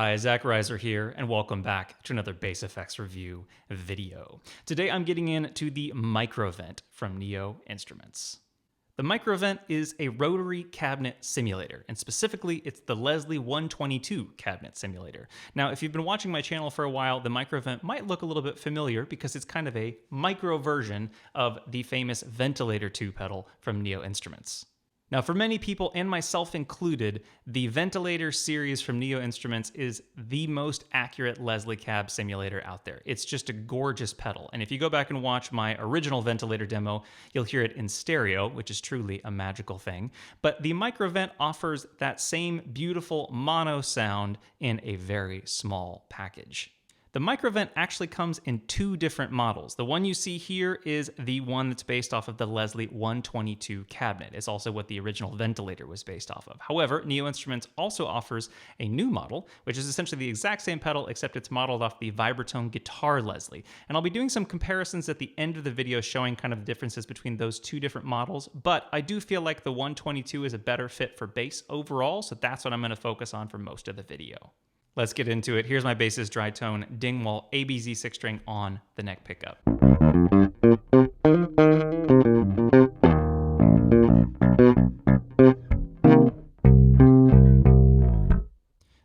Hi, Zach Reiser here, and welcome back to another bass effects review video. Today I'm getting into the Microvent from Neo Instruments. The Microvent is a rotary cabinet simulator, and specifically it's the Leslie 122 cabinet simulator. Now, if you've been watching my channel for a while, the Microvent might look a little bit familiar because it's kind of a micro version of the famous Ventilator II pedal from Neo Instruments. Now, for many people, and myself included, the Ventilator series from Neo Instruments is the most accurate Leslie cab simulator out there. It's just a gorgeous pedal, and if you go back and watch my original Ventilator demo, you'll hear it in stereo, which is truly a magical thing. But the Microvent offers that same beautiful mono sound in a very small package. The Microvent actually comes in two different models. The one you see here is the one that's based off of the Leslie 122 cabinet. It's also what the original Ventilator was based off of. However, Neo Instruments also offers a new model, which is essentially the exact same pedal, except it's modeled off the Vibratone Guitar Leslie. And I'll be doing some comparisons at the end of the video showing kind of the differences between those two different models, but I do feel like the 122 is a better fit for bass overall, so that's what I'm going to focus on for most of the video. Let's get into it. Here's my bass's dry tone Dingwall ABZ Six String on the neck pickup.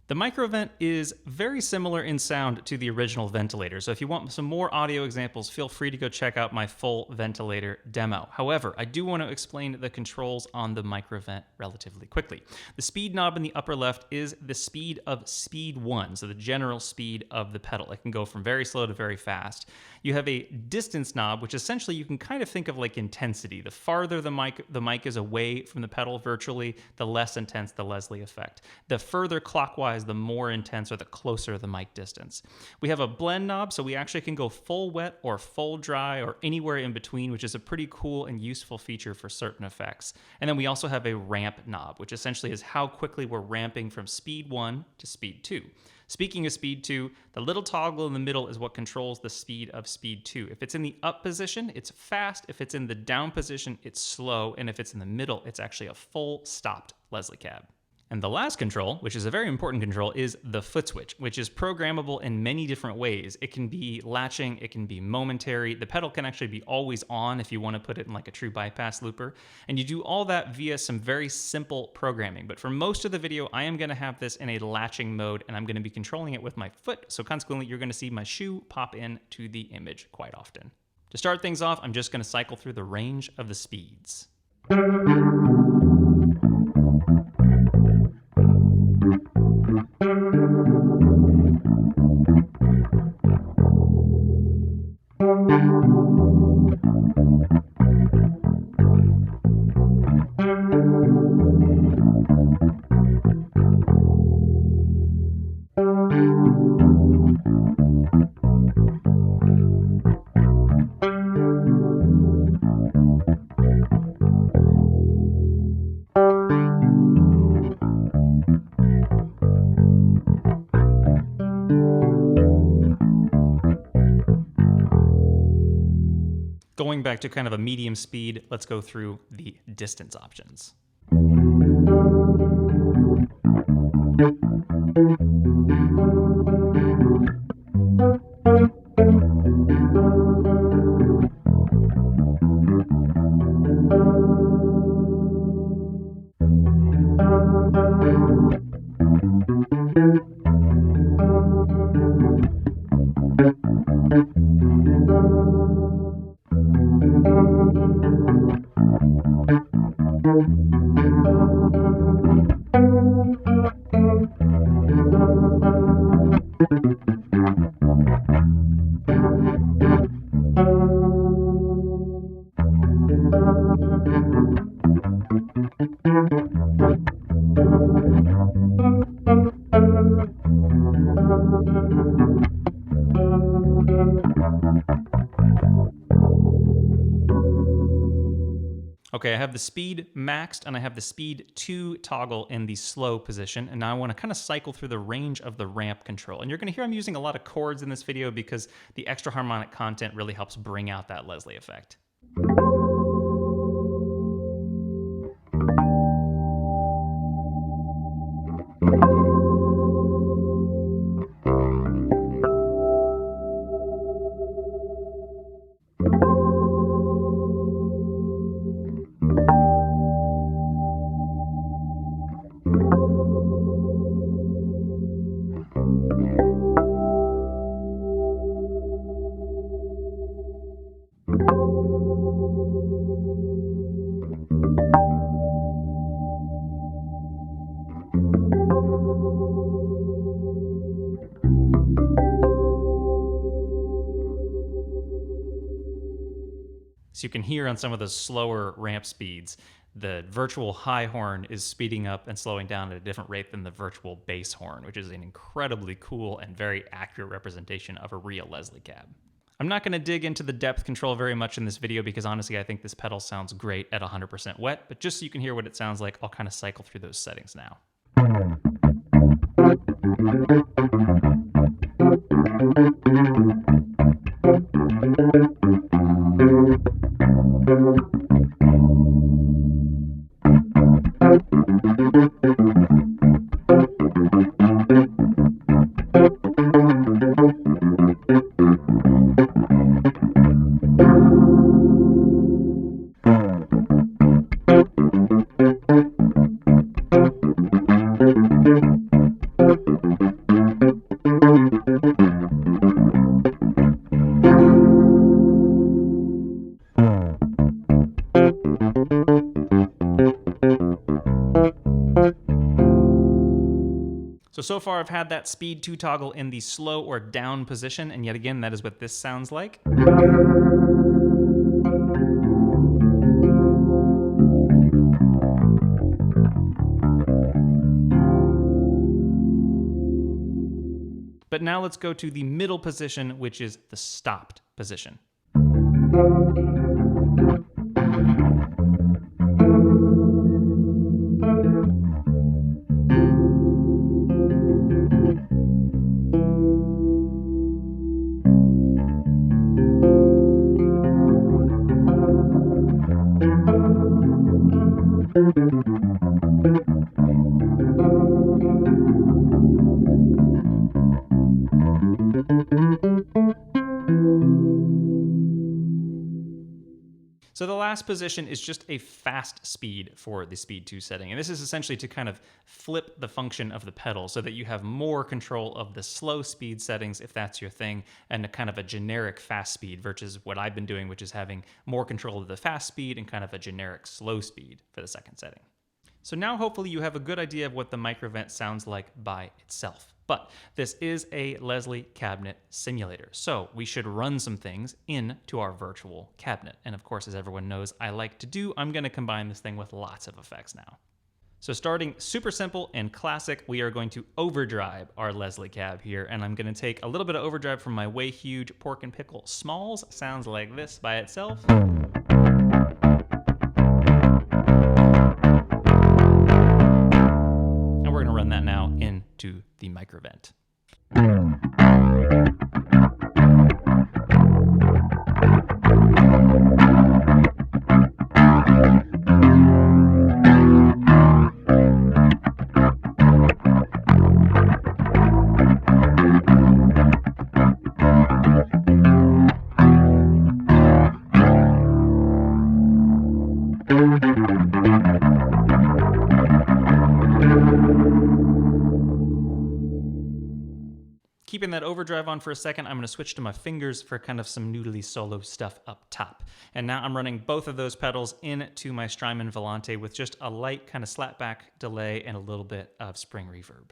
The Microvent is very similar in sound to the original Ventilator, so if you want some more audio examples, feel free to go check out my full Ventilator demo. However, I do want to explain the controls on the Microvent relatively quickly. The speed knob in the upper left is the speed of speed 1, so the general speed of the pedal. It can go from very slow to very fast. You have a distance knob, which essentially you can kind of think of like intensity. The farther the mic is away from the pedal virtually, the less intense the Leslie effect. The further clockwise, the more intense, or the closer the mic distance. We have a blend knob, so we actually can go full wet or full dry or anywhere in between, which is a pretty cool and useful feature for certain effects. And then we also have a ramp knob, which essentially is how quickly we're ramping from speed 1 to speed 2. Speaking of speed 2, the little toggle in the middle is what controls the speed of speed 2. If it's in the up position, it's fast. If it's in the down position, it's slow. And if it's in the middle, it's actually a full stopped Leslie cab. And the last control, which is a very important control, is the foot switch, which is programmable in many different ways. It can be latching, it can be momentary. The pedal can actually be always on if you want to put it in like a true bypass looper. And you do all that via some very simple programming. But for most of the video, I am going to have this in a latching mode, and I'm going to be controlling it with my foot. So consequently, you're going to see my shoe pop in to the image quite often. To start things off, I'm just going to cycle through the range of the speeds. Going back to kind of a medium speed, let's go through the distance options. Okay, I have the speed maxed and I have the speed 2 toggle in the slow position, and now I want to kind of cycle through the range of the ramp control. And you're going to hear I'm using a lot of chords in this video because the extra harmonic content really helps bring out that Leslie effect. So you can hear on some of those slower ramp speeds, the virtual high horn is speeding up and slowing down at a different rate than the virtual bass horn, which is an incredibly cool and very accurate representation of a real Leslie cab. I'm not going to dig into the depth control very much in this video because honestly I think this pedal sounds great at 100% wet, but just so you can hear what it sounds like, I'll kind of cycle through those settings now. So far I've had that speed 2 toggle in the slow or down position, and yet again that is what this sounds like. But now let's go to the middle position, which is the stopped position. So the last position is just a fast speed for the speed 2 setting. And this is essentially to kind of flip the function of the pedal so that you have more control of the slow speed settings if that's your thing, and a kind of a generic fast speed versus what I've been doing, which is having more control of the fast speed and kind of a generic slow speed for the second setting. So now hopefully you have a good idea of what the microvent sounds like by itself. But this is a Leslie cabinet simulator, so we should run some things into our virtual cabinet. And of course, as everyone knows I like to do, I'm going to combine this thing with lots of effects now. So starting super simple and classic, we are going to overdrive our Leslie cab here, and I'm going to take a little bit of overdrive from my Way Huge Pork and Pickle Smalls. Sounds like this by itself. That now into the microvent. Keeping that overdrive on for a second, I'm going to switch to my fingers for kind of some noodly solo stuff up top. And now I'm running both of those pedals into my Strymon Volante with just a light kind of slapback delay and a little bit of spring reverb.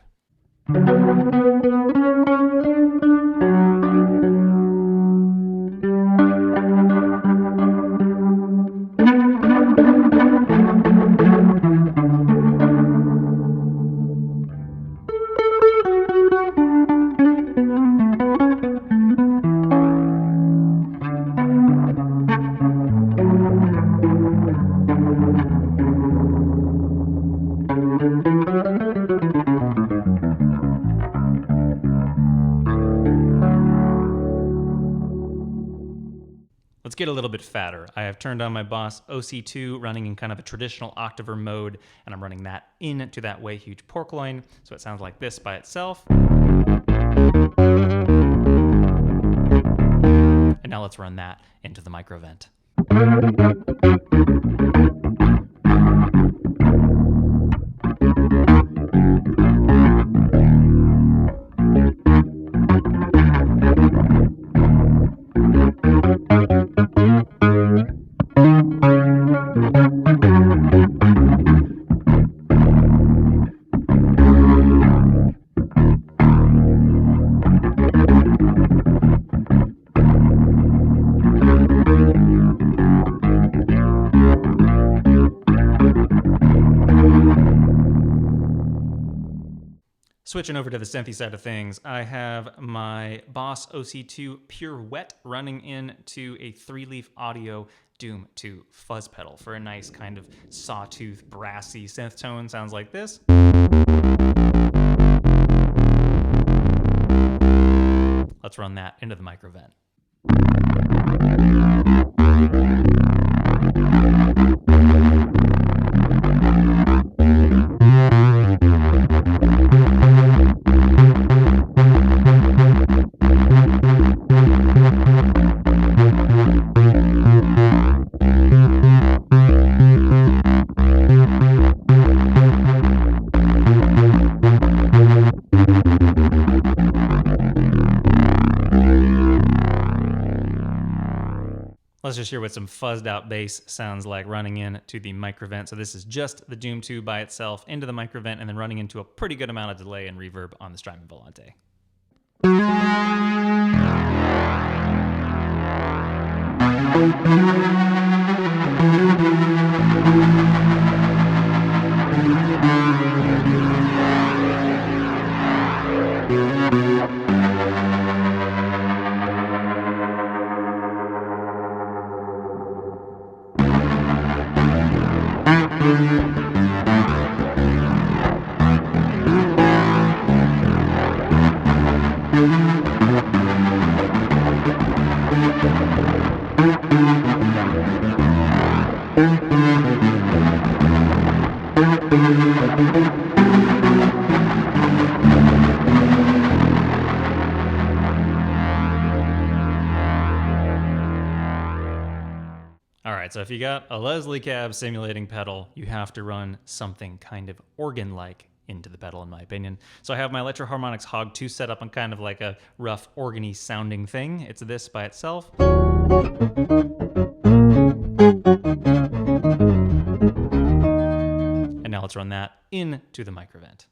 Let's get a little bit fatter. I have turned on my Boss OC2 running in kind of a traditional octaver mode, and I'm running that into that Way Huge pork loin, so it sounds like this by itself. And now let's run that into the microvent. Switching over to the synthy side of things, I have my Boss OC2 Pure Wet running into a 3-leaf audio Doom 2 fuzz pedal for a nice kind of sawtooth, brassy synth tone. Sounds like this. Let's run that into the micro vent. Let's just hear what some fuzzed out bass sounds like running in to the micro vent. So this is just the Doom 2 by itself into the micro vent and then running into a pretty good amount of delay and reverb on the Strymon Volante. Alright, so if you got a Leslie Cab simulating pedal, you have to run something kind of organ-like into the pedal, in my opinion. So I have my Electro Harmonix Hog 2 set up on kind of like a rough organy sounding thing. It's this by itself. And now let's run that into the micro vent.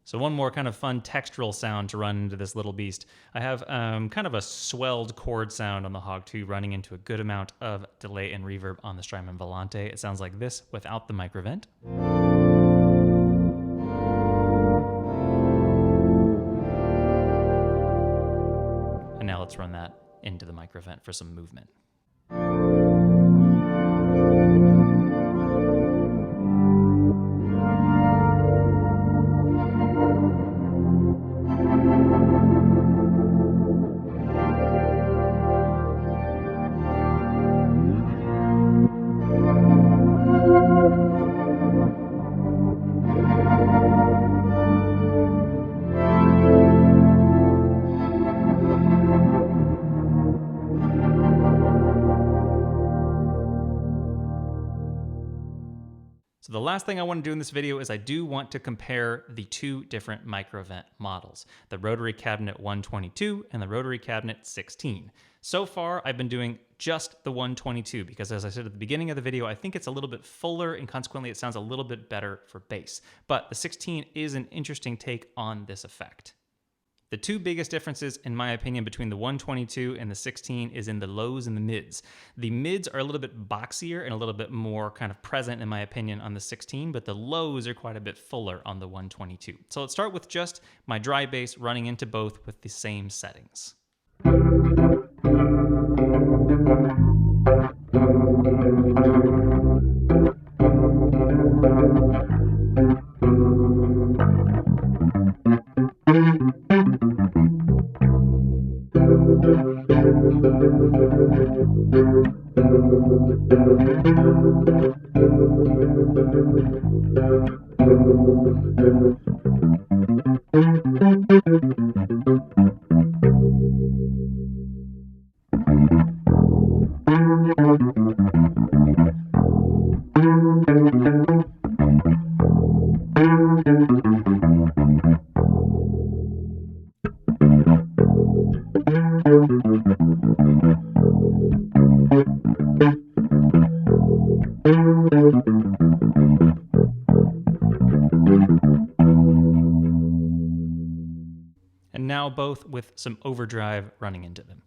So one more kind of fun textural sound to run into this little beast. I have kind of a swelled chord sound on the Hog 2 running into a good amount of delay and reverb on the Strymon Volante. It sounds like this without the micro vent. And now let's run that into the micro vent for some movement. So the last thing I want to do in this video is I do want to compare the two different micro vent models, the Rotary Cabinet 122 and the Rotary Cabinet 16. So far, I've been doing just the 122 because, as I said at the beginning of the video, I think it's a little bit fuller and consequently it sounds a little bit better for bass. But the 16 is an interesting take on this effect. The two biggest differences, in my opinion, between the 122 and the 16 is in the lows and the mids. The mids are a little bit boxier and a little bit more kind of present, in my opinion, on the 16, but the lows are quite a bit fuller on the 122. So let's start with just my dry bass running into both with the same settings. And now both with some overdrive running into them.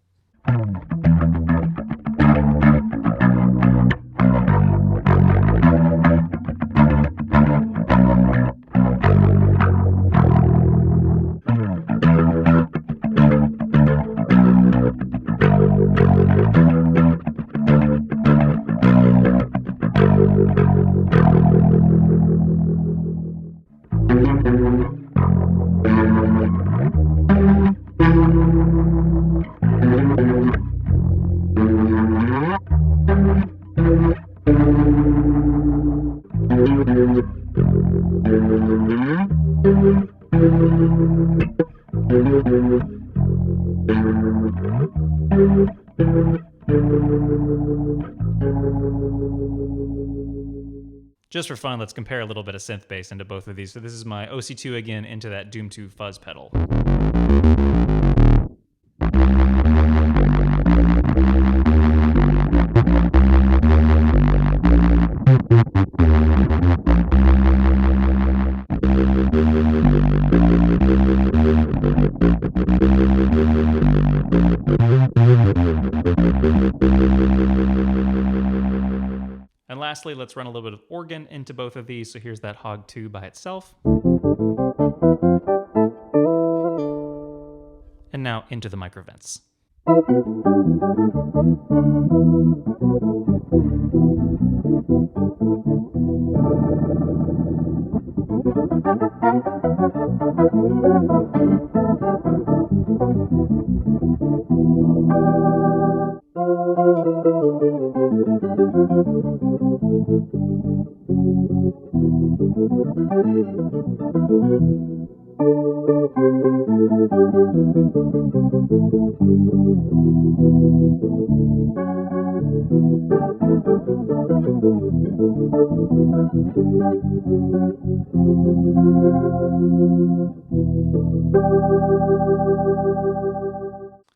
Just for fun, let's compare a little bit of synth bass into both of these. So this is my OC2 again into that Doom 2 fuzz pedal. And lastly, let's run a little bit of organ into both of these. So here's that Hog 2 by itself. And now into the microvents.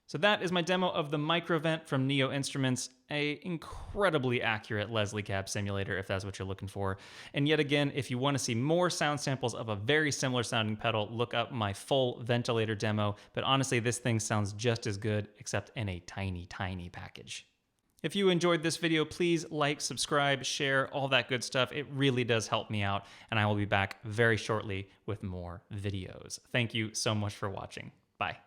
So that is my demo of the microvent from Neo Instruments, an incredibly accurate Leslie cab simulator if that's what you're looking for. And yet again, if you want to see more sound samples of a very similar sounding pedal, look up my full ventilator demo. But honestly, this thing sounds just as good, except in a tiny, tiny package. If you enjoyed this video, please like, subscribe, share, all that good stuff. It really does help me out, and I will be back very shortly with more videos. Thank you so much for watching. Bye.